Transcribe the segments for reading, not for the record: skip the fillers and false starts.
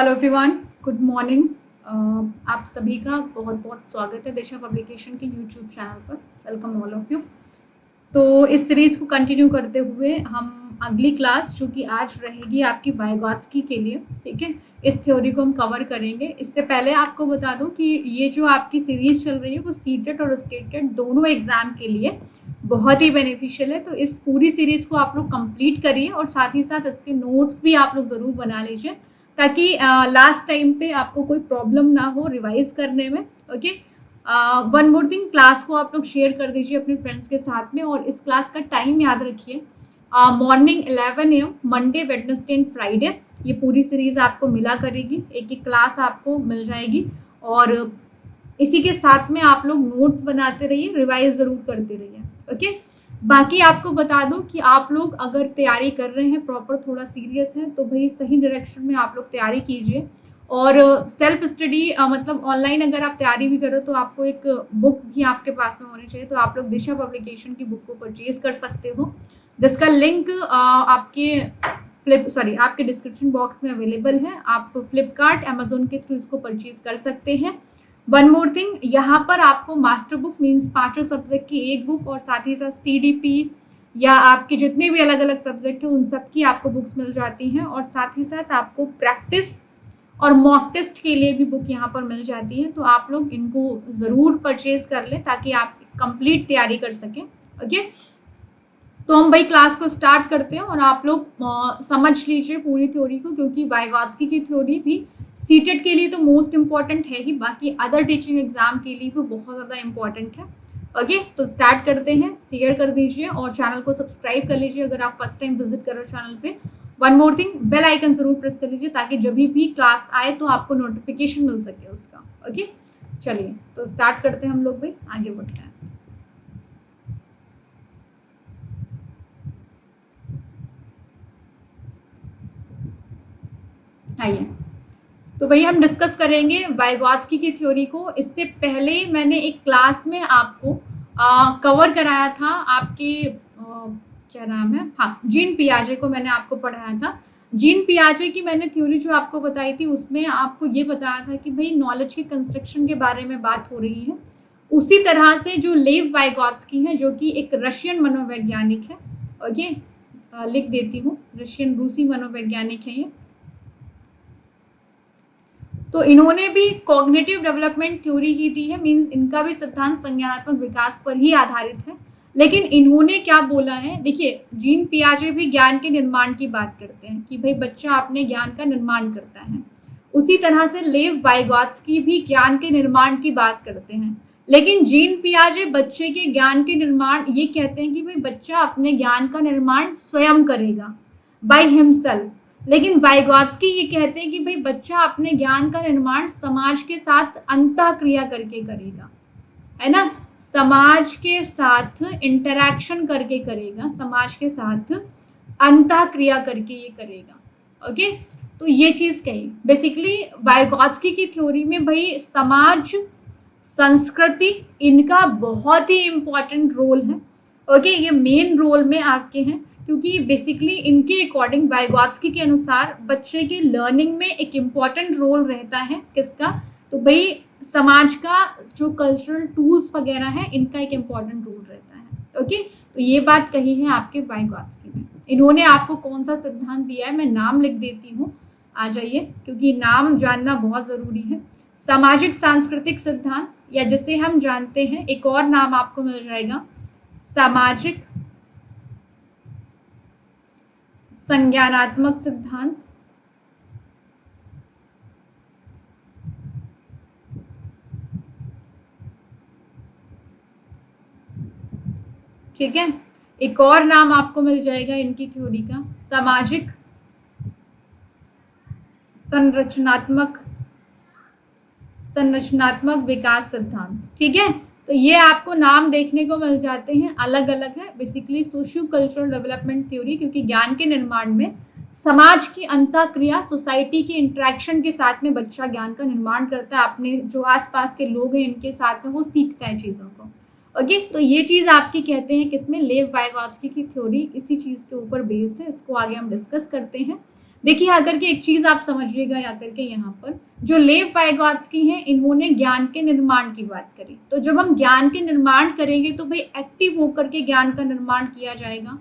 Hello everyone, good morning. आप सभी का बहुत बहुत स्वागत है दिशा पब्लिकेशन के यूट्यूब चैनल पर। Welcome all of you. तो इस सीरीज को कंटिन्यू करते हुए हम अगली क्लास जो कि आज रहेगी आपकी वाइगॉत्स्की के लिए, ठीक है, इस थ्योरी को हम कवर करेंगे। इससे पहले आपको बता दूं कि ये जो आपकी सीरीज चल रही है वो सीटेट और स्टेटेट दोनों एग्जाम के लिए बहुत ही बेनिफिशियल है। तो इस पूरी सीरीज को आप लोग कंप्लीट करिए और साथ ही साथ इसके नोट्स भी आप लोग जरूर बना लीजिए ताकि लास्ट टाइम पे आपको कोई प्रॉब्लम ना हो रिवाइज करने में। Okay, one more thing, class को आप लोग शेयर कर दीजिए अपने फ्रेंड्स के साथ में। और इस क्लास का टाइम याद रखिए, morning 11 AM, Monday, Wednesday and Friday. ये पूरी सीरीज आपको मिला करेगी, एक एक क्लास आपको मिल जाएगी। और इसी के साथ में आप लोग नोट्स बनाते रहिए, रिवाइज जरूर करते रहिए। ओके, बाकी आपको बता दूं कि आप लोग अगर तैयारी कर रहे हैं प्रॉपर, थोड़ा सीरियस है, तो भाई सही डायरेक्शन में आप लोग तैयारी कीजिए। और सेल्फ स्टडी मतलब ऑनलाइन अगर आप तैयारी भी करो तो आपको एक बुक भी आपके पास में होनी चाहिए। तो आप लोग दिशा पब्लिकेशन की बुक को परचेज कर सकते हो, जिसका लिंक आपके डिस्क्रिप्शन बॉक्स में अवेलेबल है। आप फ्लिपकार्ट, अमेजोन के थ्रू इसको परचेज कर सकते हैं। वन मोर थिंग, यहाँ पर आपको मास्टर बुक मीन्स पांचों सब्जेक्ट की एक बुक और साथ ही साथ CDP या आपके जितने भी अलग अलग सब्जेक्ट है उन सब की आपको बुक्स मिल जाती हैं। और साथ ही साथ आपको प्रैक्टिस और मॉक टेस्ट के लिए भी बुक यहाँ पर मिल जाती है। तो आप लोग इनको जरूर परचेज कर लें ताकि आप कंप्लीट तैयारी कर सकें। ओके, तो हम भाई क्लास को स्टार्ट करते हैं और आप लोग समझ लीजिए पूरी थ्योरी को, क्योंकि वाइगॉत्स्की की थ्योरी भी सीटेट के लिए तो मोस्ट इंपॉर्टेंट है ही, बाकी अदर टीचिंग एग्जाम के लिए भी बहुत ज़्यादा इंपॉर्टेंट है। ओके, तो स्टार्ट करते हैं। शेयर कर दीजिए और चैनल को सब्सक्राइब कर लीजिए अगर आप फर्स्ट टाइम विजिट कर रहे हो चैनल पे। One more thing, bell icon जरूर प्रेस कर लीजिए ताकि जब भी क्लास आए तो आपको नोटिफिकेशन मिल सके उसका। ओके, चलिए तो स्टार्ट करते हैं हम लोग भाई, आगे बढ़ते हैं। आइए, तो भाई हम डिस्कस करेंगे वाइगॉत्स्की की थ्योरी को। इससे पहले मैंने एक क्लास में आपको कवर कराया था आपके क्या नाम है, हाँ, जीन पियाजे को मैंने आपको पढ़ाया था। जीन पियाजे की मैंने थ्योरी जो आपको बताई थी उसमें आपको ये बताया था कि भाई नॉलेज के कंस्ट्रक्शन के बारे में बात हो रही है। उसी तरह से जो लेव वाइगॉत्स्की है, जो कि एक रशियन मनोवैज्ञानिक है, ओके, लिख देती हूँ, रशियन रूसी मनोवैज्ञानिक है ये। तो इन्होंने भी कॉग्निटिव डेवलपमेंट थ्योरी ही दी है, मींस इनका भी सिद्धांत संज्ञानात्मक विकास पर ही आधारित है। लेकिन इन्होंने क्या बोला है, देखिए, जीन पियाजे भी ज्ञान के निर्माण की बात करते हैं कि भाई बच्चा अपने ज्ञान का निर्माण करता है। उसी तरह से लेव वाइगॉत्स्की भी ज्ञान के निर्माण की बात करते हैं। लेकिन जीन पियाजे बच्चे के ज्ञान के निर्माण ये कहते हैं कि भाई बच्चा अपने ज्ञान का निर्माण स्वयं करेगा, बाय हिमसेल्फ। लेकिन वाइगॉत्स्की ये कहते हैं कि भाई बच्चा अपने ज्ञान का निर्माण समाज के साथ अंतःक्रिया करके करेगा, है ना, समाज के साथ इंटरैक्शन करके करेगा, समाज के साथ अंतःक्रिया करके ये करेगा। ओके, तो ये चीज कही बेसिकली वाइगॉत्स्की की थ्योरी में भाई समाज, संस्कृति, इनका बहुत ही इंपॉर्टेंट रोल है। ओके, ये मेन रोल में आपके हैं, क्योंकि बेसिकली इनके अकॉर्डिंग, वाइगॉत्स्की के अनुसार, बच्चे के लर्निंग में एक इम्पॉर्टेंट रोल रहता है किसका, तो भाई समाज का जो कल्चरल टूल्स वगैरह है इनका एक इम्पॉर्टेंट रोल रहता है। ओके, तो ये बात कही है आपके वाइगॉत्स्की में। इन्होंने आपको कौन सा सिद्धांत दिया है, मैं नाम लिख देती हूँ, आ जाइए, क्योंकि नाम जानना बहुत जरूरी है। सामाजिक सांस्कृतिक सिद्धांत, या जिसे हम जानते हैं एक और नाम आपको मिल जाएगा, सामाजिक संज्ञानात्मक सिद्धांत। ठीक है, एक और नाम आपको मिल जाएगा इनकी थ्योरी का, सामाजिक संरचनात्मक विकास सिद्धांत। ठीक है, तो ये आपको नाम देखने को मिल जाते हैं, अलग अलग है, basically socio cultural development theory, क्योंकि ज्ञान के निर्माण में समाज की अंतःक्रिया, सोसाइटी की इंटरेक्शन के साथ में बच्चा ज्ञान का निर्माण करता है, अपने जो आसपास के लोग हैं इनके साथ में वो सीखता है चीजों को। ओके, तो ये चीज आपकी कहते हैं किसमें, लेव वाइगॉत्स्की की थ्योरी इसी चीज के ऊपर बेस्ड है। इसको आगे हम डिस्कस करते हैं। देखिए आकर के एक चीज आप समझिएगा आकर के यहाँ पर, जो लेव वाइगोत्स्की हैं इन्होंने ज्ञान के निर्माण की बात करी। तो जब हम ज्ञान के निर्माण करेंगे तो भाई एक्टिव होकर के ज्ञान का निर्माण किया जाएगा,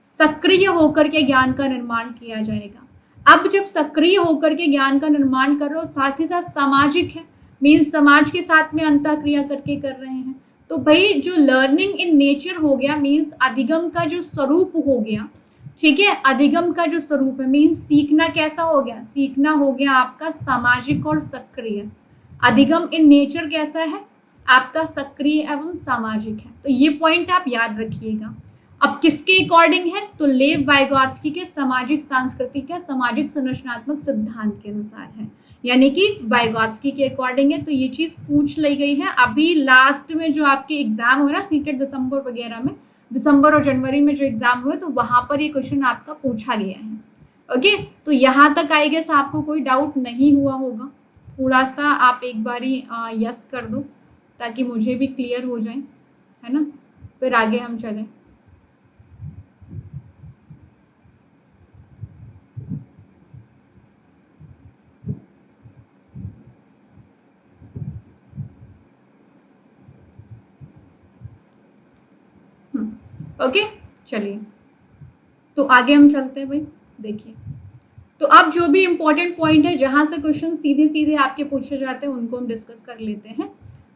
सक्रिय होकर के ज्ञान का निर्माण किया जाएगा। अब जब सक्रिय होकर के ज्ञान का निर्माण कर रहे हो, साथ ही साथ सामाजिक है, मीन्स समाज के साथ में अंतःक्रिया करके कर रहे हैं, तो भाई जो लर्निंग इन नेचर हो गया, मीन्स अधिगम का जो स्वरूप हो गया, ठीक है, अधिगम का जो स्वरूप है मीन्स सीखना कैसा हो गया, सीखना हो गया आपका सामाजिक और सक्रिय। अधिगम इन नेचर कैसा है, आपका सक्रिय एवं सामाजिक है। तो ये पॉइंट आप याद रखिएगा। अब किसके अकॉर्डिंग है, तो लेव वाइगोत्स्की के सामाजिक सांस्कृतिक या सामाजिक संरचनात्मक सिद्धांत के अनुसार है, यानी कि वाइगोत्स्की के अकॉर्डिंग है। तो ये चीज पूछ ली गई है अभी लास्ट में जो आपके एग्जाम हो ना सीटेट दिसंबर वगैरह में, दिसंबर और जनवरी में जो एग्जाम हुए, तो वहां पर ये क्वेश्चन आपका पूछा गया है। ओके, तो यहाँ तक आई गेस आपको कोई डाउट नहीं हुआ होगा। थोड़ा सा आप एक बारी यस कर दो ताकि मुझे भी क्लियर हो जाए, है ना, फिर आगे हम चलें। ओके, चलिए तो आगे हम चलते हैं भाई। देखिए, तो अब जो भी इंपॉर्टेंट पॉइंट है जहां से क्वेश्चन सीधे सीधे आपके पूछे जाते हैं उनको हम डिस्कस कर लेते हैं।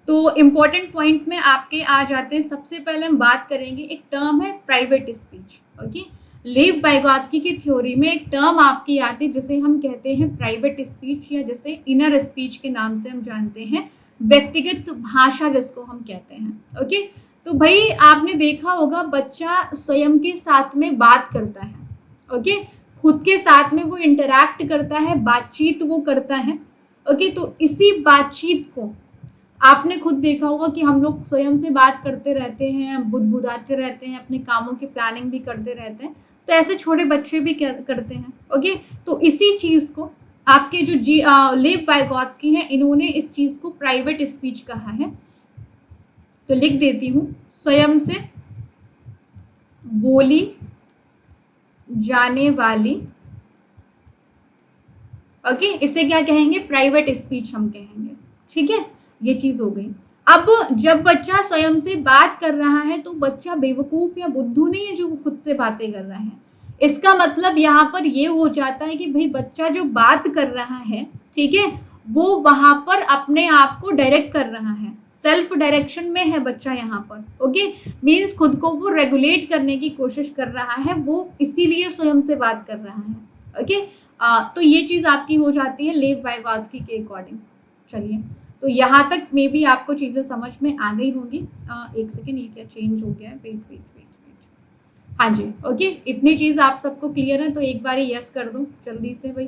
तो इंपॉर्टेंट पॉइंट में आपके आ जाते हैं, सबसे पहले हम बात करेंगे, एक टर्म है प्राइवेट स्पीच। ओके, लेव वाइगोत्स्की की थ्योरी में एक टर्म आपकी आती है जिसे हम कहते हैं प्राइवेट स्पीच, या जिसे इनर स्पीच के नाम से हम जानते हैं, व्यक्तिगत भाषा जिसको हम कहते हैं। ओके, तो भाई आपने देखा होगा बच्चा स्वयं के साथ में बात करता है। ओके, खुद के साथ में वो इंटरैक्ट करता है, बातचीत वो करता है। ओके, तो इसी बातचीत को आपने खुद देखा होगा कि हम लोग स्वयं से बात करते रहते हैं, बुदबुदाते रहते हैं, अपने कामों की प्लानिंग भी करते रहते हैं, तो ऐसे छोटे बच्चे भी करते हैं। ओके, तो इसी चीज को आपके जो लेव वाइगोत्स्की हैं इन्होंने इस चीज को प्राइवेट स्पीच कहा है। तो लिख देती हूं, स्वयं से बोली जाने वाली, ओके, इसे क्या कहेंगे, प्राइवेट स्पीच हम कहेंगे। ठीक है, ये चीज हो गई। अब जब बच्चा स्वयं से बात कर रहा है तो बच्चा बेवकूफ या बुद्धू नहीं है जो खुद से बातें कर रहा है। इसका मतलब यहाँ पर ये हो जाता है कि भाई बच्चा जो बात कर रहा है, ठीक है, वो वहां पर अपने आप को डायरेक्ट कर रहा है, सेल्फ डायरेक्शन में है बच्चा यहाँ पर। ओके, मीन्स खुद को वो रेगुलेट करने की कोशिश कर रहा है, वो इसीलिए स्वयं से बात कर रहा है। ओके, तो ये चीज आपकी हो जाती है लेव वाइगोत्स्की के अकॉर्डिंग। चलिए, तो यहाँ तक मे बी आपको चीजें समझ में आ गई होगी। एक सेकेंड, ये क्या चेंज हो गया है, वेट वेट वेट वेट, हाँ जी, ओके, इतनी चीज आप सबको क्लियर है, तो एक बार यस कर दो जल्दी से भाई,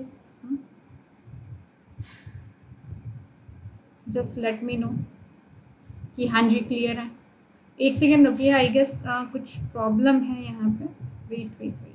जस्ट लेट मी नो कि हाँ जी क्लियर है। एक सेकेंड रुकिए, आई गेस कुछ प्रॉब्लम है यहाँ पे, वेट वेट वेट,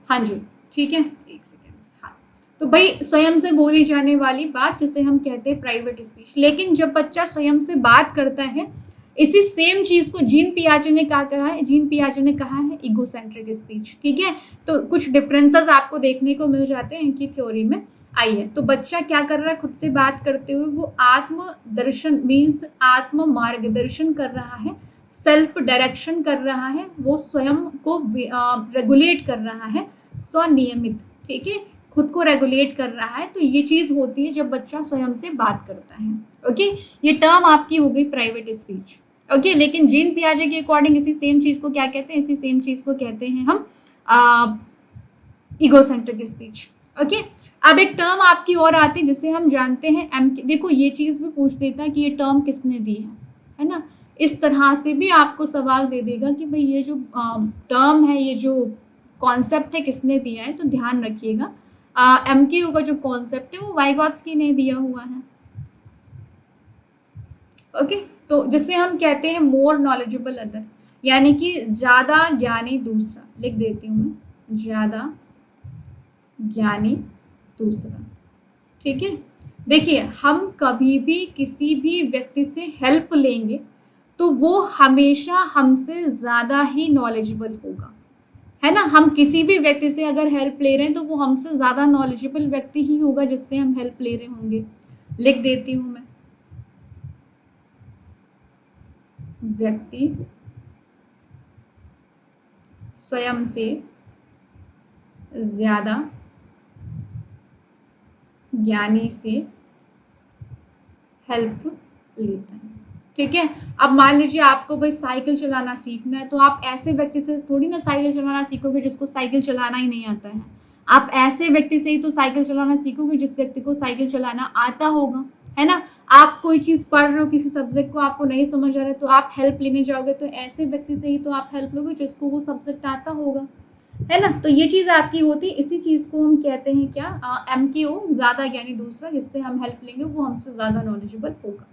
हाँ जी, ठीक है, एक सेकेंड। हाँ, तो भाई स्वयं से बोली जाने वाली बात जिसे हम कहते हैं प्राइवेट स्पीच। लेकिन जब बच्चा स्वयं से बात करता है, इसी सेम चीज को जीन पियाजे ने क्या कहा है, जीन पियाजे ने कहा है इगोसेंट्रिक स्पीच। ठीक है, तो कुछ डिफरेंसेस आपको देखने को मिल जाते हैं इनकी थ्योरी में। आइए, तो बच्चा क्या कर रहा है, खुद से बात करते हुए वो आत्म दर्शन मीन्स आत्म मार्गदर्शन कर रहा है, सेल्फ डायरेक्शन कर रहा है, वो स्वयं को रेगुलेट कर रहा है, स्वनियमित। ठीक है, खुद को रेगुलेट कर रहा है। तो ये चीज होती है जब बच्चा स्वयं से बात करता है। ओके, ये टर्म आपकी हो गई प्राइवेट स्पीच। ओके, लेकिन जीन पियाजे के अकॉर्डिंग इसी सेम चीज को क्या कहते हैं, इसी सेम चीज को कहते हैं हम इगोसेंट्रिक स्पीच। ओके, अब एक टर्म आपकी और आती है जिसे हम जानते हैं देखो ये चीज भी पूछ देता है कि ये टर्म किसने दी है ना, इस तरह से भी आपको सवाल दे देगा कि भाई ये जो टर्म है, ये जो कॉन्सेप्ट है किसने दिया है। तो ध्यान रखिएगा, एमक्यू का जो कॉन्सेप्ट है वो वाइगोत्स्की ने दिया हुआ है। ओके, तो जिसे हम कहते हैं मोर नॉलेजेबल अदर, यानी कि ज्यादा ज्ञानी दूसरा। लिख देती हूँ मैं, ज्यादा ज्ञानी दूसरा। ठीक है, देखिए हम कभी भी किसी भी व्यक्ति से हेल्प लेंगे तो वो हमेशा हमसे ज्यादा ही नॉलेजेबल होगा, है ना। हम किसी भी व्यक्ति से अगर हेल्प ले रहे हैं तो वो हमसे ज्यादा नॉलेजेबल व्यक्ति ही होगा जिससे हम हेल्प ले रहे होंगे। लिख देती हूं मैं, व्यक्ति स्वयं से ज्यादा ज्ञानी से हेल्प लेता है। ठीक है। अब मान लीजिए आपको भाई साइकिल चलाना सीखना है, तो आप ऐसे व्यक्ति से थोड़ी ना साइकिल चलाना सीखोगे जिसको साइकिल चलाना ही नहीं आता है। आप ऐसे व्यक्ति से ही तो साइकिल चलाना सीखोगे जिस व्यक्ति को साइकिल चलाना आता होगा, है ना। आप कोई चीज पढ़ रहे हो, किसी सब्जेक्ट को आपको नहीं समझ आ रहा है, तो आप हेल्प लेने जाओगे तो ऐसे व्यक्ति से ही तो आप हेल्प लोगे जिसको वो सब्जेक्ट आता होगा, है ना। तो ये चीज आपकी होती है, इसी चीज को हम कहते हैं क्या, MKO, ज्यादा ज्ञानी दूसरा, जिससे हम हेल्प लेंगे वो हमसे ज्यादा नॉलेजेबल होगा।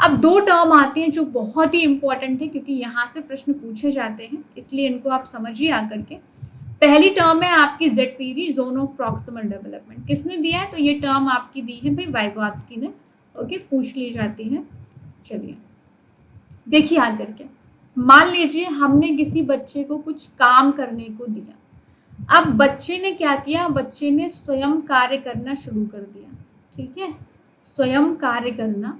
अब दो टर्म आती हैं जो बहुत ही इंपॉर्टेंट है क्योंकि यहाँ से प्रश्न पूछे जाते हैं, इसलिए इनको आप समझिए आकर के। पहली टर्म है आपकी ZPD, zone of proximal development. किसने दिया है, तो ये टर्म आपकी दी है भाई वाइगोत्स्की ने। ओके, पूछ ली जाती है। चलिए देखिए आकर के, मान लीजिए हमने किसी बच्चे को कुछ काम करने को दिया। अब बच्चे ने क्या किया, बच्चे ने स्वयं कार्य करना शुरू कर दिया। ठीक है, स्वयं कार्य करना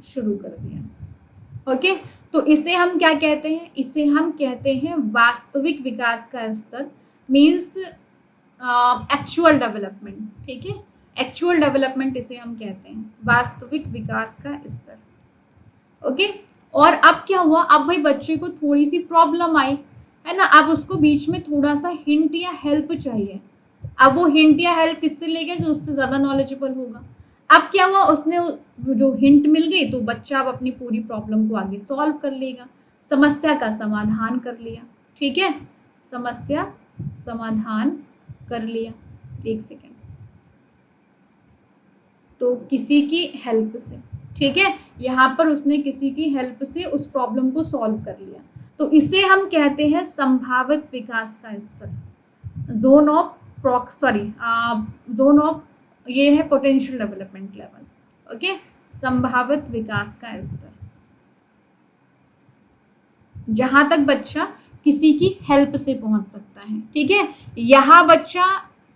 शुरू कर दिया। ओके, तो इसे हम क्या कहते हैं, इसे हम कहते हैं वास्तविक विकास का स्तर, मींस एक्चुअल डेवलपमेंट। ठीक है, एक्चुअल डेवलपमेंट इसे हम कहते हैं, वास्तविक विकास का स्तर। ओके, और अब क्या हुआ, अब भाई बच्चे को थोड़ी सी प्रॉब्लम आई, है ना। अब उसको बीच में थोड़ा सा हिंट या हेल्प चाहिए। अब वो हिंट या हेल्प किससे लेगा, जो उससे ज्यादा नॉलेजेबल होगा। अब क्या हुआ, उसने जो हिंट मिल गई तो बच्चा अब अपनी पूरी प्रॉब्लम को आगे सॉल्व कर लेगा, समस्या का समाधान कर लिया। ठीक है, समस्या समाधान कर लिया। एक सेकेंड, तो किसी की हेल्प से, ठीक है, यहाँ पर उसने किसी की हेल्प से उस प्रॉब्लम को सॉल्व कर लिया, तो इसे हम कहते हैं संभावित विकास का स्तर, जोन ऑफ जोन ऑफ, ये है पोटेंशियल डेवलपमेंट लेवल। ओके, संभावित विकास का स्तर, जहां तक बच्चा किसी की हेल्प से पहुंच सकता है। ठीक है, यहाँ बच्चा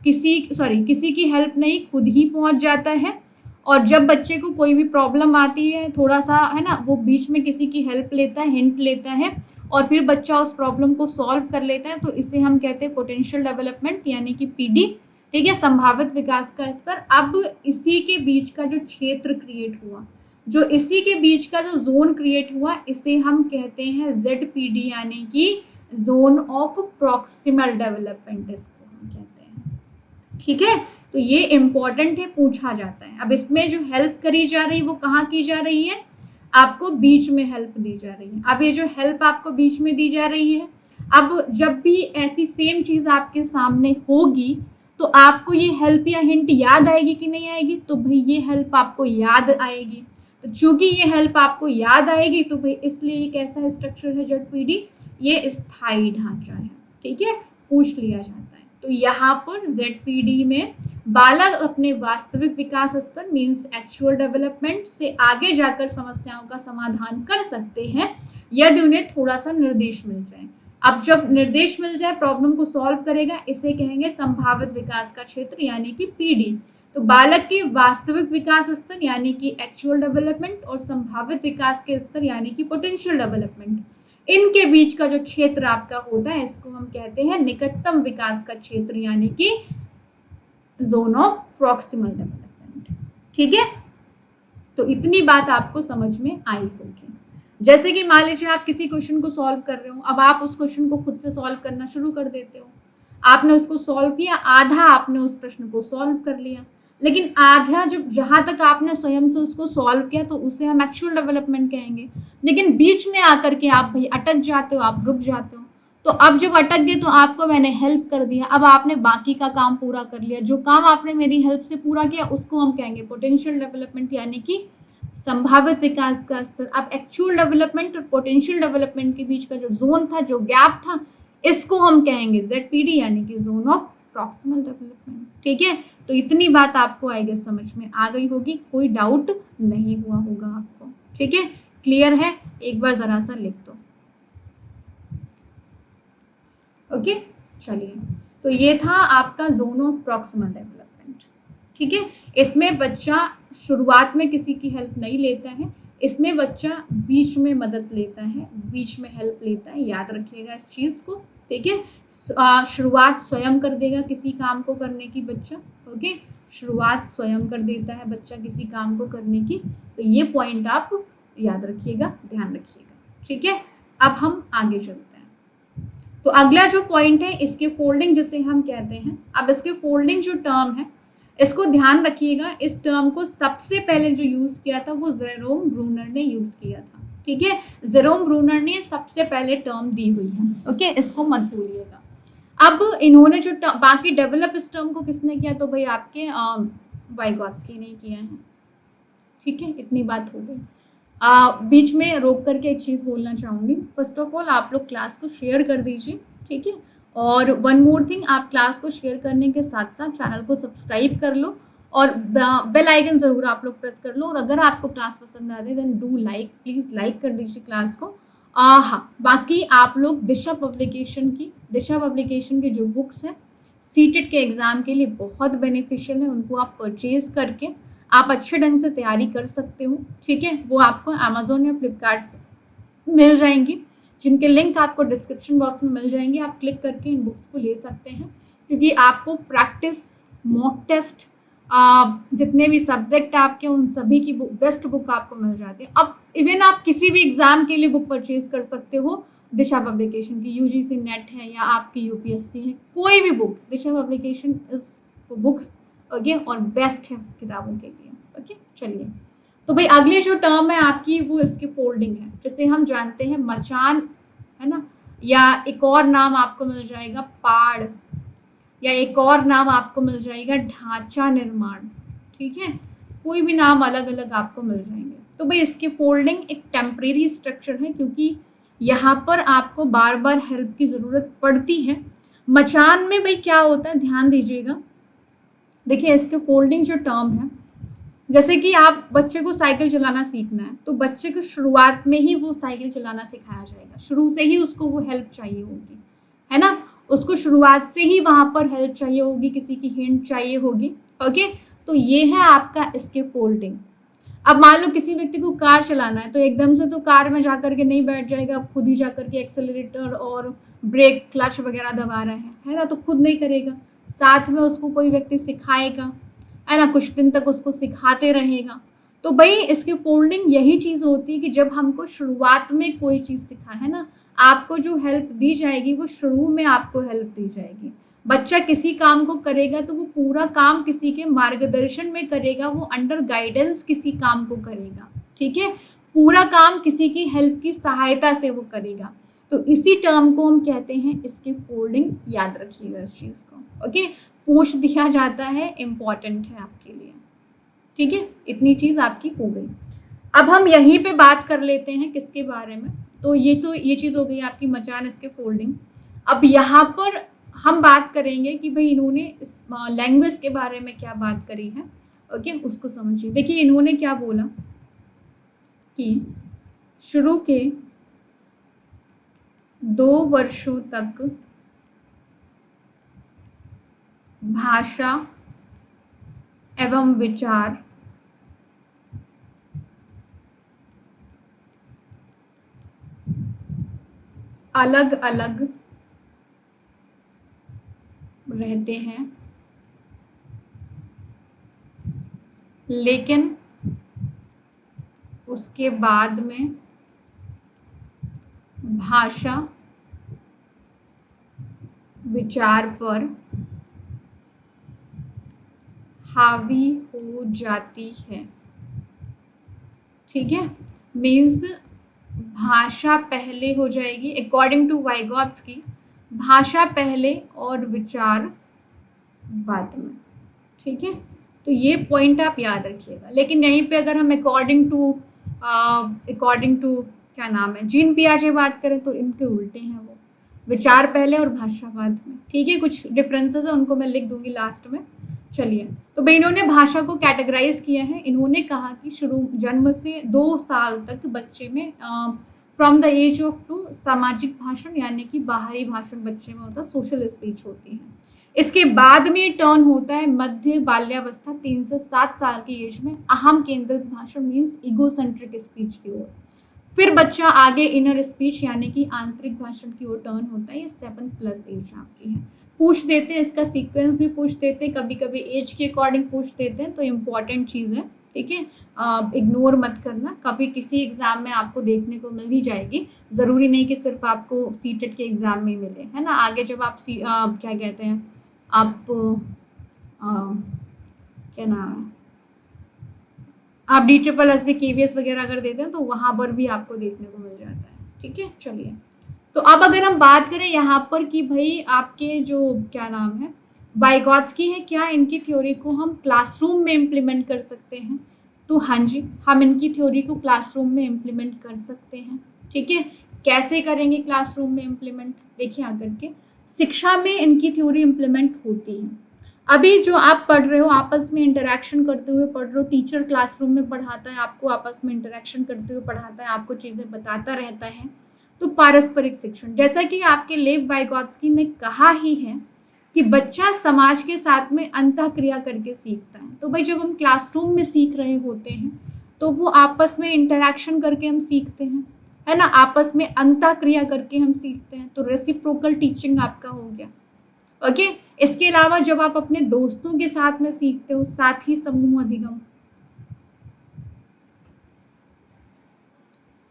किसी की हेल्प नहीं, खुद ही पहुंच जाता है। और जब बच्चे को कोई भी प्रॉब्लम आती है, थोड़ा सा, है ना, वो बीच में किसी की हेल्प लेता है, हिंट लेता है, और फिर बच्चा उस प्रॉब्लम को सॉल्व कर लेता है, तो इसे हम कहते हैं पोटेंशियल डेवलपमेंट यानी कि PD। ठीक है, संभावित विकास का स्तर। अब इसी के बीच का जो क्षेत्र क्रिएट हुआ, जो इसी के बीच का जो जोन क्रिएट हुआ, इसे हम कहते हैं ZPD यानी कि जोन ऑफ प्रॉक्सिमल डेवलपमेंट, इसको हम कहते हैं। ठीक है, तो ये इंपॉर्टेंट है, पूछा जाता है। अब इसमें जो हेल्प करी जा रही है वो कहाँ की जा रही है, आपको बीच में हेल्प दी जा रही है। अब ये जो हेल्प आपको बीच में दी जा रही है, अब जब भी ऐसी सेम चीज आपके सामने होगी तो आपको ये हेल्प या हिंट याद आएगी कि नहीं आएगी, तो भाई ये हेल्प आपको याद आएगी। तो चूंकि ये हेल्प आपको याद आएगी तो भाई इसलिए ये कैसा स्ट्रक्चर है ZPD, ये स्थायी ढांचा है। ठीक है, पूछ लिया जाता है। तो यहाँ पर ZPD में बालक अपने वास्तविक विकास स्तर मींस एक्चुअल डेवलपमेंट से आगे जाकर समस्याओं का समाधान कर सकते हैं यदि उन्हें थोड़ा सा निर्देश मिल जाए। अब जब निर्देश मिल जाए, प्रॉब्लम को सॉल्व करेगा, इसे कहेंगे संभावित विकास का क्षेत्र यानी कि PD। तो बालक के वास्तविक विकास स्तर यानी कि एक्चुअल डेवलपमेंट और संभावित विकास के स्तर यानी कि पोटेंशियल डेवलपमेंट, इनके बीच का जो क्षेत्र आपका होता है इसको हम कहते हैं निकटतम विकास का क्षेत्र यानी कि जोन ऑफ प्रॉक्सिमल डेवलपमेंट। ठीक है, तो इतनी बात आपको समझ में आई होगी। जैसे कि मान लीजिए आप किसी क्वेश्चन को सॉल्व कर रहे हो, अब आप उस क्वेश्चन को खुद से सॉल्व करना शुरू कर देते हो। आपने उसको सॉल्व किया, आधा आपने उस प्रश्न को सॉल्व कर लिया, लेकिन आधा जहां तक आपने स्वयं से उसको सॉल्व किया तो उसे हम एक्चुअल डेवलपमेंट कहेंगे। लेकिन बीच में आकर के आप भाई अटक जाते हो, आप रुक जाते हो। तो अब जब अटक गए तो आपको मैंने हेल्प कर दिया, अब आपने बाकी का काम पूरा कर लिया। जो काम आपने मेरी हेल्प से पूरा किया उसको हम कहेंगे पोटेंशियल डेवलपमेंट यानी कि संभावित विकास का स्तर। अब एक्चुअल डेवलपमेंट और पोटेंशियल डेवलपमेंट के बीच का जो जोन था, जो गैप था, इसको हम कहेंगे ZPD यानी कि जोन ऑफ प्रॉक्सिमल डेवलपमेंट। ठीक है, तो इतनी बात आपको आई गेस समझ में आ गई होगी, कोई डाउट नहीं हुआ होगा आपको। ठीक है, क्लियर है? एक बार जरा सा लिख दो। ओके, चलिए, तो ये था आपका जोन ऑफ प्रॉक्सिमल डेवलपमेंट। ठीक है, इसमें बच्चा शुरुआत में किसी की हेल्प नहीं लेता है, इसमें बच्चा बीच में मदद लेता है, बीच में हेल्प लेता है, याद रखिएगा इस चीज को। ठीक है, शुरुआत स्वयं कर देगा किसी काम को करने की बच्चा। ओके, शुरुआत स्वयं कर देता है बच्चा किसी काम को करने की, तो ये पॉइंट आप याद रखिएगा, ध्यान रखिएगा। ठीक है, अब हम आगे चलते हैं। तो अगला जो पॉइंट है, इसके फोल्डिंग जिसे हम कहते हैं। अब इसके फोल्डिंग जो टर्म है, इसको ध्यान रखिएगा, इस टर्म को सबसे पहले जो यूज किया था वो जेरोम ब्रूनर ने यूज किया था। ठीक है, जेरोम ब्रूनर ने सबसे पहले टर्म दी हुई है। ओके, इसको मत भूलिएगा। अब इन्होंने जो बाकी डेवलप इस टर्म को किसने किया, तो भाई आपके वाइगॉत्स्की ने किया है। ठीक है, इतनी बात हो गई। बीच में रोक करके एक चीज बोलना चाहूंगी। फर्स्ट ऑफ ऑल आप लोग क्लास को शेयर कर दीजिए। ठीक है, और वन मोर थिंग, आप क्लास को शेयर करने के साथ साथ चैनल को सब्सक्राइब कर लो और बेल आइकन जरूर आप लोग प्रेस कर लो। और अगर आपको क्लास पसंद आ रही है then do like, please like कर दीजिए क्लास को। हाँ, बाकी आप लोग दिशा पब्लिकेशन की जो बुक्स हैं सीटेट के एग्जाम के लिए बहुत बेनिफिशियल है, उनको आप परचेज करके आप अच्छे ढंग से तैयारी कर सकते हो। ठीक है, वो आपको अमेजोन या फ्लिपकार्ट मिल जाएंगी, जिनके लिंक आपको डिस्क्रिप्शन बॉक्स में मिल जाएंगे। आप क्लिक करके इन बुक्स को ले सकते हैं, क्योंकि आपको प्रैक्टिस, मॉक टेस्ट, जितने भी सब्जेक्ट आपके उन सभी की बेस्ट बुक आपको मिल जाती है। अब इवन आप किसी भी एग्जाम के लिए बुक परचेज कर सकते हो दिशा पब्लिकेशन की, यूजीसी नेट है या आपकी यूपीएससी है, कोई भी book, Disha publication is books. Okay, और बेस्ट है किताबों के लिए। ओके, चलिए, तो भाई अगली जो टर्म है आपकी वो इसकी फोल्डिंग है, जिसे हम जानते हैं मचान, है ना, या एक और नाम आपको मिल जाएगा पाड़, या एक और नाम आपको मिल जाएगा ढांचा निर्माण। ठीक है, कोई भी नाम अलग अलग आपको मिल जाएंगे। तो भाई इसकी फोल्डिंग एक टेम्परेरी स्ट्रक्चर है, क्योंकि यहाँ पर आपको बार बार हेल्प की जरूरत पड़ती है। मचान में भाई क्या होता है, ध्यान दीजिएगा। देखिए, इसके फोल्डिंग जो टर्म है, जैसे कि आप बच्चे को साइकिल चलाना सीखना है, तो बच्चे को शुरुआत में ही वो साइकिल चलाना सिखाया जाएगा, शुरू से ही उसको वो हेल्प चाहिए होगी, है ना, उसको शुरुआत से ही वहां पर हेल्प चाहिए होगी, किसी की हिंट चाहिए होगी। ओके, तो ये है आपका इसके फोल्डिंग। अब मान लो किसी व्यक्ति को कार चलाना है, तो एकदम से तो कार में जाकर के नहीं बैठ जाएगा, अब खुद ही जाकर के एक्सेलरेटर और ब्रेक क्लच वगैरह दबा रहे हैं, है ना, तो खुद नहीं करेगा, साथ में उसको कोई व्यक्ति सिखाएगा, है ना, कुछ दिन तक उसको सिखाते रहेगा। तो भाई इसकी फोल्डिंग यही चीज होती है कि जब हमको शुरुआत में कोई चीज सिखा, है ना, आपको जो हेल्प दी जाएगी वो शुरू में आपको हेल्प दी जाएगी। बच्चा किसी काम को करेगा तो वो पूरा काम किसी के मार्गदर्शन में करेगा, वो अंडर गाइडेंस किसी काम को करेगा। ठीक है, पूरा काम किसी की हेल्प की सहायता से वो करेगा। तो इसी टर्म को हम कहते हैं इसकी फोल्डिंग, याद रखिएगा इस चीज को। ओके, पूछ दिया जाता है, इंपॉर्टेंट है आपके लिए। ठीक है, इतनी चीज आपकी हो गई। अब हम यहीं पे बात कर लेते हैं किसके बारे में, तो ये चीज हो गई आपकी मचान, इसके फोल्डिंग। अब यहाँ पर हम बात करेंगे कि भाई इन्होंने इस लैंग्वेज के बारे में क्या बात करी है। ओके, उसको समझिए। देखिए, इन्होंने क्या बोला कि शुरू के 2 वर्षों तक भाषा एवं विचार अलग अलग रहते हैं, लेकिन उसके बाद में भाषा विचार पर हावी हो जाती है। ठीक है, मीन्स भाषा पहले हो जाएगी, अकॉर्डिंग टू वाइगॉत्स्की, भाषा पहले और विचार बाद में। ठीक है, तो ये पॉइंट आप याद रखिएगा। लेकिन यहीं पे अगर हम अकॉर्डिंग टू क्या नाम है, जीन पियाजे बात करें तो इनके उल्टे हैं, वो विचार पहले और भाषा बाद में। ठीक है, कुछ डिफरेंसेस है, उनको मैं लिख दूंगी लास्ट में, चलिए, तो भाई इन्होंने भाषा को कैटेगराइज किया है। इन्होंने कहा कि शुरू जन्म से 2 साल तक बच्चे में फ्रॉम द एज ऑफ 2 सामाजिक भाषण यानी कि बाहरी भाषण बच्चे में होता है, सोशल स्पीच होती है। इसके बाद में टर्न होता है मध्य बाल्यावस्था 3 से 7 साल की एज में अहम केंद्रित भाषण मीन्स इगोसेंट्रिक स्पीच की ओर। फिर बच्चा आगे इनर स्पीच यानी कि आंतरिक भाषण की ओर टर्न होता है। ये 7+ एज आपकी है। पूछ देते हैं, इसका सीक्वेंस भी पूछ देते हैं, कभी कभी एज के अकॉर्डिंग पूछ देते हैं, तो इम्पोर्टेंट चीज है, ठीक है। इग्नोर मत करना, कभी किसी एग्जाम में आपको देखने को मिल ही जाएगी। जरूरी नहीं कि सिर्फ आपको सीटेट के एग्जाम में मिले, है ना। आगे जब आप क्या कहते हैं आप क्या नाम है, आप DSSS KVS वगैरह अगर देते हैं तो वहां पर भी आपको देखने को मिल जाता है, ठीक है। चलिए, तो अब अगर हम बात करें यहाँ पर कि भाई आपके जो क्या नाम है वाइगॉत्स्की है, क्या इनकी थ्योरी को हम क्लासरूम में इम्प्लीमेंट कर सकते हैं? तो हाँ जी, हम इनकी थ्योरी को क्लासरूम में इम्प्लीमेंट कर सकते हैं, ठीक है। कैसे करेंगे क्लासरूम में इम्प्लीमेंट? देखिए आकर के शिक्षा में इनकी थ्योरी इम्प्लीमेंट होती है। अभी जो आप पढ़ रहे हो आपस में इंटरेक्शन करते हुए पढ़ रहे हो, टीचर क्लासरूम में पढ़ाता है, आपको आपस में इंटरेक्शन करते हुए पढ़ाता है, आपको चीजें बताता रहता है, तो पारस्परिक शिक्षण। जैसा कि आपके लेव वाइगॉत्स्की ने कहा ही है कि बच्चा समाज के साथ में अंतःक्रिया करके सीखता है। तो भाई जब हम क्लासरूम में सीख रहे होते हैं तो वो आपस में इंटरेक्शन करके हम सीखते हैं, है ना, आपस में अंतःक्रिया करके हम सीखते हैं, तो रेसिप्रोकल टीचिंग आपका हो गया। ओके, इसके अलावा जब आप अपने दोस्तों के साथ में सीखते हो, साथी समूह अधिगम,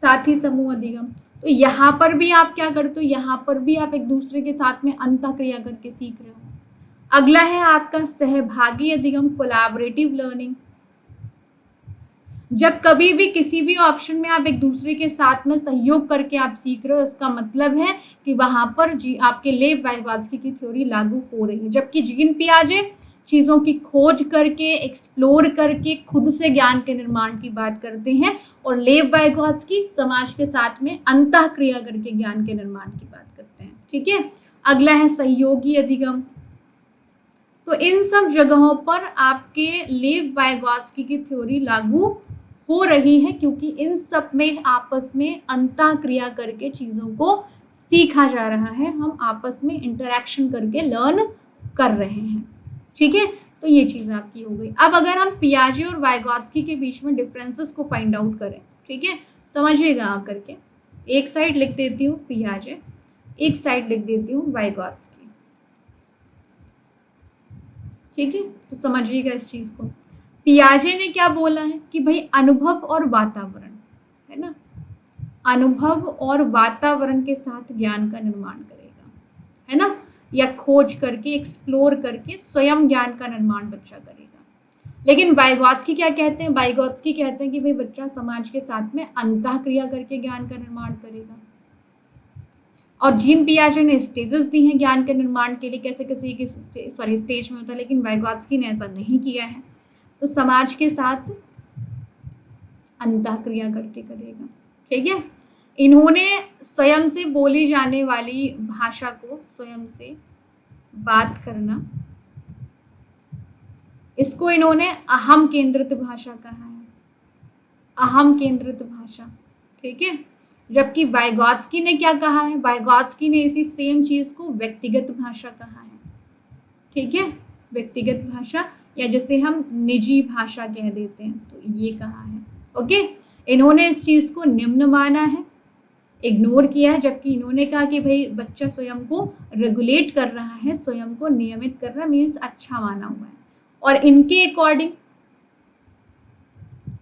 साथी समूह अधिगम, तो यहाँ पर भी आप क्या करते हो, यहाँ पर भी आप एक दूसरे के साथ में अंतःक्रिया करके सीख रहे हो। अगला है आपका सहभागी अधिगम, कोलैबोरेटिव लर्निंग। जब कभी भी किसी भी ऑप्शन में आप एक दूसरे के साथ में सहयोग करके आप सीख रहे हो, इसका मतलब है कि वहां पर आपके लेव वाइगॉत्स्की की थ्योरी लागू हो रही है। जबकि जीन पियाजे चीजों की खोज करके, एक्सप्लोर करके खुद से ज्ञान के निर्माण की बात करते हैं, और लेव वाइगॉत्स्की समाज के साथ में अंतःक्रिया करके ज्ञान के निर्माण की बात करते हैं, ठीक है। अगला है सहयोगी अधिगम। तो इन सब जगहों पर आपके लेव वाइगॉत्स्की की थ्योरी लागू हो रही है, क्योंकि इन सब में आपस में अंतःक्रिया करके चीजों को सीखा जा रहा है, हम आपस में इंटरेक्शन करके लर्न कर रहे हैं, ठीक है। तो ये चीज आपकी हो गई। अब अगर हम पियाजे और वाइगॉत्स्की के बीच में डिफरेंसेस को फाइंड आउट करें, ठीक है, समझिएगा आकर के, एक साइड लिख देती हूँ पियाजे, एक साइड लिख देती हूँ वाइगॉत्स्की, ठीक है। तो समझिएगा इस चीज को। पियाजे ने क्या बोला है कि भाई अनुभव और वातावरण, है ना, अनुभव और वातावरण के साथ ज्ञान का निर्माण करेगा, है ना, या खोज करके, एक्सप्लोर करके स्वयं ज्ञान का निर्माण बच्चा करेगा। लेकिन वाइगॉत्स्की क्या कहते हैं? वाइगॉत्स्की कहते हैं कि भाई बच्चा समाज के साथ में अंतःक्रिया करके ज्ञान का निर्माण करेगा। और जीन पियाजे ने स्टेजेस दी हैं ज्ञान के निर्माण के लिए, कैसे कैसे स्टेज में होता है, लेकिन वाइगॉत्स्की ने ऐसा नहीं किया है। तो समाज के साथ अंतःक्रिया करके करेगा, ठीक है। इन्होंने स्वयं से बोली जाने वाली भाषा को, स्वयं से बात करना, इसको इन्होंने अहम केंद्रित भाषा कहा है, अहम केंद्रित भाषा, ठीक है। जबकि वाइगॉत्स्की ने क्या कहा है? वाइगॉत्स्की ने इसी सेम चीज को व्यक्तिगत भाषा कहा है, ठीक है, व्यक्तिगत भाषा, या जिसे हम निजी भाषा कह देते हैं, तो ये कहा है। ओके, इन्होंने इस चीज को निम्न माना है, इग्नोर किया है, जबकि इन्होंने कहा कि भाई बच्चा स्वयं को रेगुलेट कर रहा है, स्वयं को नियमित कर रहा है, मीन्स अच्छा माना हुआ है। और इनके अकॉर्डिंग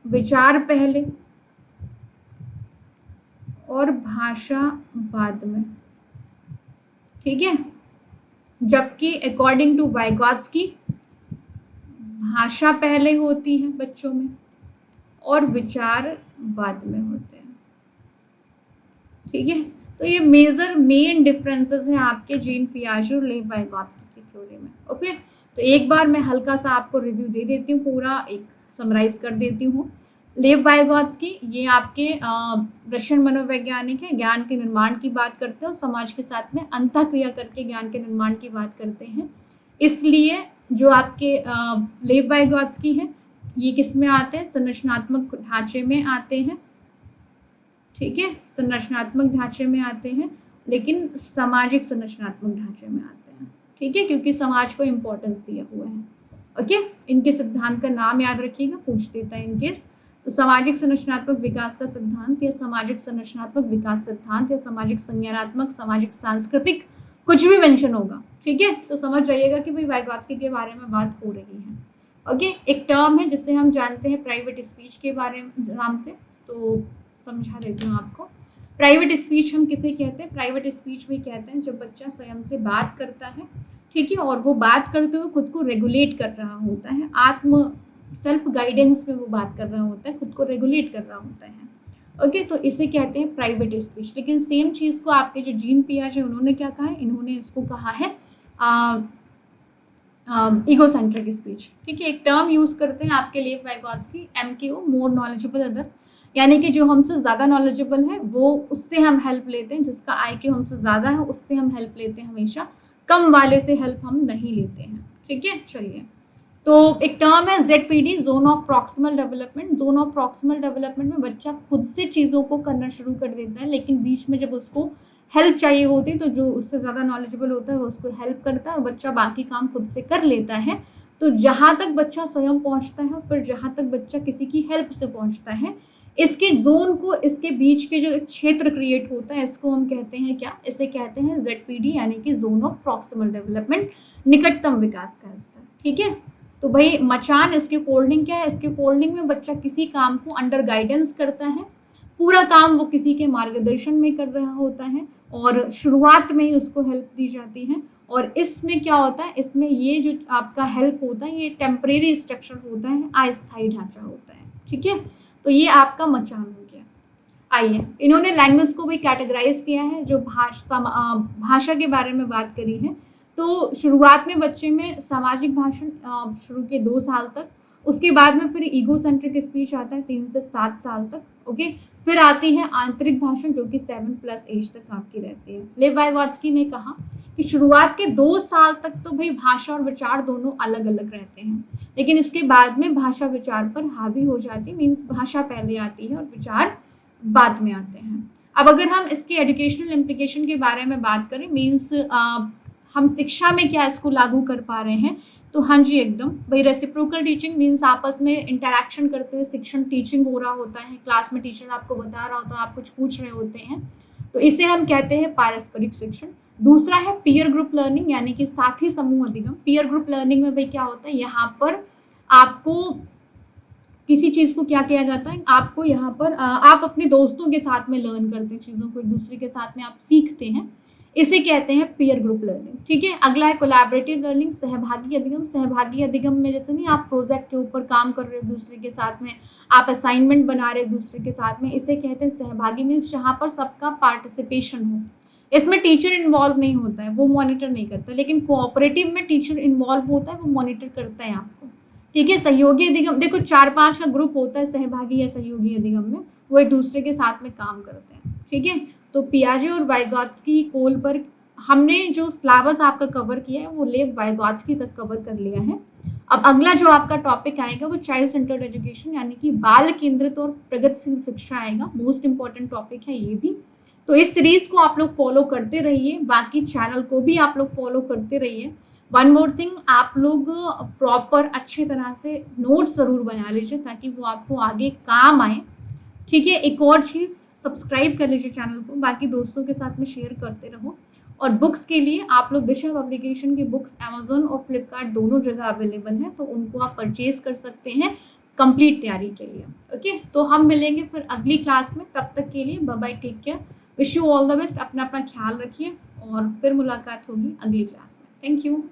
विचार पहले और भाषा बाद में, ठीक है। जबकि अकॉर्डिंग टू वाइगॉत्स्की भाषा पहले होती है बच्चों में और विचार बाद में होते हैं, ठीक है। तो ये मेजर मेन डिफरेंसेस हैं आपके जीन पियाजे और लेव वाइगॉत्स्की की थ्योरी में। ओके, तो एक बार मैं हल्का सा आपको रिव्यू दे देती हूँ, पूरा एक समराइज कर देती हूँ। लेव वाइगॉत्स्की ये आपके रशियन मनोवैज्ञानिक है, ज्ञान के निर्माण की बात करते हैं और समाज के साथ में अंतःक्रिया करके ज्ञान के निर्माण की बात करते हैं। इसलिए जो आपके लेव वाइगॉत्स्की है, ये किस में आते हैं? संरचनात्मक ढांचे में आते हैं, ठीक है, संरचनात्मक ढांचे में आते हैं, लेकिन सामाजिक संरचनात्मक ढांचे में आते हैं, ठीक है, क्योंकि समाज को इंपॉर्टेंस दिया हुआ है। ओके, इनके सिद्धांत का नाम याद रखिएगा, पूछ देता है इनकेस। तो सामाजिक संरचनात्मक विकास का सिद्धांत या सामाजिक संरचनात्मक विकास सिद्धांत या सामाजिक संज्ञानात्मक, सामाजिक सांस्कृतिक, कुछ भी मेंशन होगा, ठीक है, तो समझ जाइएगा कि भाई वाइगॉत्स्की के बारे में बात हो रही है। ओके, एक टर्म है जिसे हम जानते हैं प्राइवेट स्पीच के बारे में नाम से, तो समझा देती हूँ आपको। प्राइवेट स्पीच हम किसे कहते हैं? प्राइवेट स्पीच भी कहते हैं जब बच्चा स्वयं से बात करता है, ठीक है, और वो बात करते हुए खुद को रेगुलेट कर रहा होता है, आत्म सेल्फ गाइडेंस में वो बात कर रहा होता है, खुद को रेगुलेट कर रहा होता है। ओके, तो इसे कहते हैं प्राइवेट स्पीच। लेकिन सेम चीज को आपके जो जीन पियाजे उन्होंने क्या कहा है? इन्होंने इसको कहा है इगोसेंट्रिक स्पीच, ठीक है। एक टर्म यूज करते हैं आपके लिए वाइगॉत्स्की, MKO, मोर नॉलेजेबल अदर, यानी कि जो हमसे ज्यादा नॉलेजेबल है वो उससे हम हेल्प लेते हैं, जिसका IQ हमसे ज्यादा है उससे हम हेल्प लेते हैं हमेशा, कम वाले से हेल्प हम नहीं लेते हैं, ठीक है। चलिए, तो एक टर्म है ZPD, zone of proximal development. Zone of proximal development में बच्चा खुद से चीजों को करना शुरू कर देता है, लेकिन बीच में जब उसको हेल्प चाहिए होती है तो जो उससे ज्यादा नॉलेजेबल होता है वो उसको हेल्प करता है और बच्चा बाकी काम खुद से कर लेता है। तो जहां तक बच्चा स्वयं पहुंचता है, फिर जहां तक बच्चा किसी की हेल्प से पहुंचता है, इसके जोन को, इसके बीच के जो क्षेत्र क्रिएट होता है, इसको हम कहते हैं क्या? इसे कहते हैं ZPD, यानी कि जोन ऑफ प्रॉक्सिमल डेवलपमेंट, निकटतम विकास का स्तर, ठीक है। तो भाई मचान, इसके कोल्डिंग क्या है? इसके कोल्डिंग में बच्चा किसी काम को अंडर गाइडेंस करता है, पूरा काम वो किसी के मार्गदर्शन में कर रहा होता है और शुरुआत में ही उसको हेल्प दी जाती है। और इसमें क्या होता है? इसमें ये जो आपका हेल्प होता है ये टेम्परेरी स्ट्रक्चर होता है, अस्थायी ढांचा होता है, ठीक है। तो ये आपका मचान हो गया। आइए, इन्होंने लैंग्वेज को भी कैटेगराइज किया है, जो भाषा के बारे में बात करी है। तो शुरुआत में बच्चे में सामाजिक भाषण शुरू के 2 साल तक, उसके बाद में फिर ईगोसेंट्रिक स्पीच आता है 3 से 7 साल तक। ओके, फिर आती है आंतरिक भाषण जो कि 7+ एज तक आपकी रहती है। लेव वाइगॉत्स्की ने कहा कि शुरुआत के 2 साल तक तो भाई भाषा और विचार दोनों अलग अलग रहते हैं, लेकिन इसके बाद में भाषा विचार पर हावी हो जाती है, मीन्स भाषा पहले आती है और विचार बाद में आते हैं। अब अगर हम इसके एजुकेशनल इम्प्लीकेशन के बारे में बात करें, मीन्स हम शिक्षा में क्या इसको लागू कर पा रहे हैं, तो हाँ जी एकदम भाई, रेसिप्रोकल टीचिंग मीन्स आपस में इंटरैक्शन करते हुए शिक्षण, टीचिंग हो रहा होता है, क्लास में टीचर आपको बता रहा होता है, आप कुछ पूछ रहे होते हैं, तो इसे हम कहते हैं पारस्परिक शिक्षण। दूसरा है पीयर ग्रुप लर्निंग, यानी कि साथी समूह अधिगम। पीयर ग्रुप लर्निंग में भाई क्या होता है? यहाँ पर आपको किसी चीज को क्या किया जाता है, आपको यहाँ पर आप अपने दोस्तों के साथ में लर्न करते हैं चीजों को, एक दूसरे के साथ में आप सीखते हैं, इसे कहते हैं पीयर ग्रुप लर्निंग, ठीक है। अगला है कोलैबोरेटिव लर्निंग, सहभागी अधिगम। सहभागी अधिगम में जैसे नहीं आप प्रोजेक्ट के ऊपर काम कर रहे हो दूसरे के साथ में, आप असाइनमेंट बना रहे हो दूसरे के साथ में, इसे कहते हैं सहभागी, मीन्स जहाँ पर सबका पार्टिसिपेशन हो, इसमें टीचर इन्वॉल्व नहीं होता है, वो मॉनिटर नहीं करता, लेकिन कोऑपरेटिव में टीचर इन्वॉल्व होता है, वो मॉनिटर करता है आपको, ठीक है। सहयोगी अधिगम, देखो 4-5 का ग्रुप होता है सहभागी या सहयोगी अधिगम में, वो एक दूसरे के साथ में काम करते हैं, ठीक है। तो पियाजे और वाइगॉत्स्की कोल पर हमने जो सिलेबस आपका कवर किया है वो लेव वाइगॉत्स्की तक कवर कर लिया है। अब अगला जो आपका टॉपिक आएगा वो चाइल्ड सेंटर्ड एजुकेशन, यानी कि बाल केंद्रित और प्रगतिशील शिक्षा आएगा। मोस्ट इंपॉर्टेंट टॉपिक है ये भी। तो इस सीरीज को आप लोग फॉलो करते रहिए, बाकी चैनल को भी आप लोग फॉलो करते रहिए। वन मोर थिंग, आप लोग प्रॉपर अच्छी तरह से नोट्स जरूर बना लीजिए ताकि वो आपको आगे काम आए, ठीक है। एक और चीज, सब्सक्राइब कर लीजिए चैनल को, बाकी दोस्तों के साथ में शेयर करते रहो। और बुक्स के लिए आप लोग दिशा पब्लिकेशन की बुक्स अमेजोन और फ्लिपकार्ट दोनों जगह अवेलेबल है, तो उनको आप परचेज कर सकते हैं कंप्लीट तैयारी के लिए। ओके, तो हम मिलेंगे फिर अगली क्लास में, तब तक के लिए bye bye, take care, wish you all the best, अपना अपना ख्याल रखिए और फिर मुलाकात होगी अगली क्लास में। Thank you.